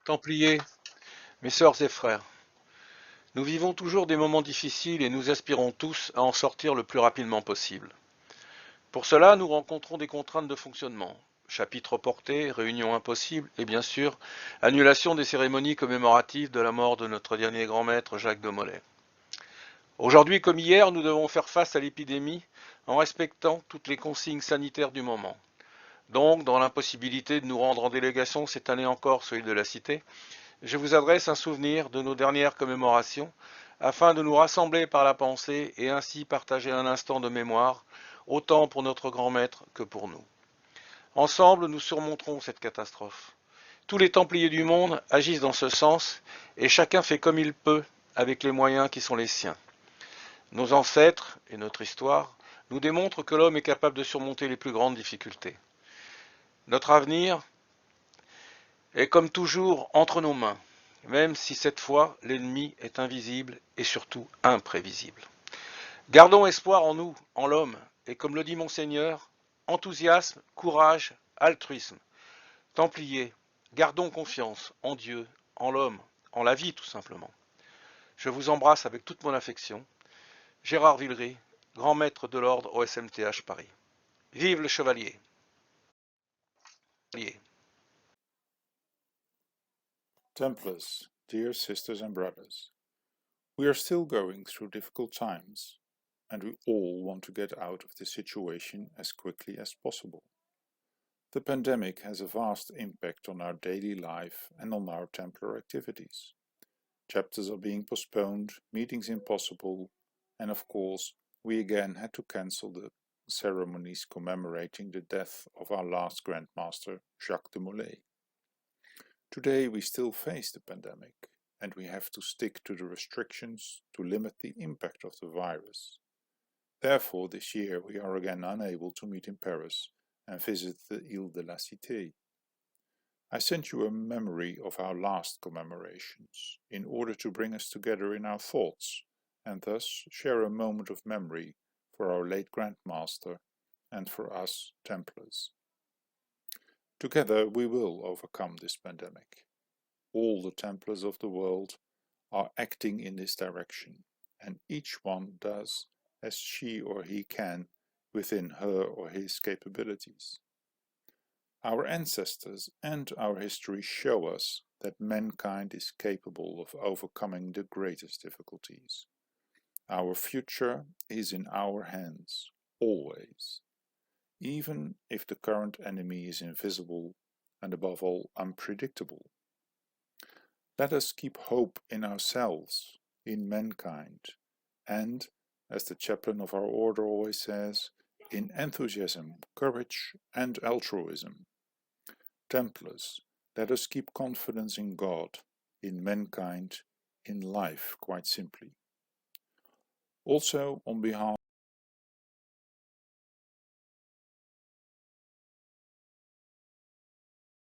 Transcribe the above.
Templiers, mes sœurs et frères, nous vivons toujours des moments difficiles et nous aspirons tous à en sortir le plus rapidement possible. Pour cela, nous rencontrons des contraintes de fonctionnement. Chapitres reportés, réunions impossibles et bien sûr, annulation des cérémonies commémoratives de la mort de notre dernier grand maître Jacques de Molay. Aujourd'hui comme hier, nous devons faire face à l'épidémie en respectant toutes les consignes sanitaires du moment. Donc, dans l'impossibilité de nous rendre en délégation cette année encore, celui de la Cité, je vous adresse un souvenir de nos dernières commémorations afin de nous rassembler par la pensée et ainsi partager un instant de mémoire, autant pour notre grand maître que pour nous. Ensemble, nous surmonterons cette catastrophe. Tous les Templiers du monde agissent dans ce sens et chacun fait comme il peut avec les moyens qui sont les siens. Nos ancêtres et notre histoire nous démontrent que l'homme est capable de surmonter les plus grandes difficultés. Notre avenir est comme toujours entre nos mains, même si cette fois l'ennemi est invisible et surtout imprévisible. Gardons espoir en nous, en l'homme, et comme le dit Monseigneur, enthousiasme, courage, altruisme. Templiers, gardons confiance en Dieu, en l'homme, en la vie tout simplement. Je vous embrasse avec toute mon affection. Gérard Villery, grand maître de l'ordre au SMTH Paris. Vive le chevalier! Templars, dear sisters and brothers, we are still going through difficult times, and we all want to get out of this situation as quickly as possible. The pandemic has a vast impact on our daily life and on our Templar activities. Chapters are being postponed, meetings impossible, and of course, we again had to cancel the ceremonies commemorating the death of our last Grand Master, Jacques de Molay. Today we still face the pandemic, and we have to stick to the restrictions to limit the impact of the virus. Therefore, this year we are again unable to meet in Paris and visit the Ile de la Cité. I sent you a memory of our last commemorations, in order to bring us together in our thoughts, and thus share a moment of memory for our late Grand Master and for us Templars. Together we will overcome this pandemic. All the Templars of the world are acting in this direction, and each one does as she or he can within her or his capabilities. Our ancestors and our history show us that mankind is capable of overcoming the greatest difficulties. Our future is in our hands, always, even if the current enemy is invisible and above all unpredictable. Let us keep hope in ourselves, in mankind, and, as the chaplain of our order always says, in enthusiasm, courage, and altruism. Templars, let us keep confidence in God, in mankind, in life, quite simply. Also, on behalf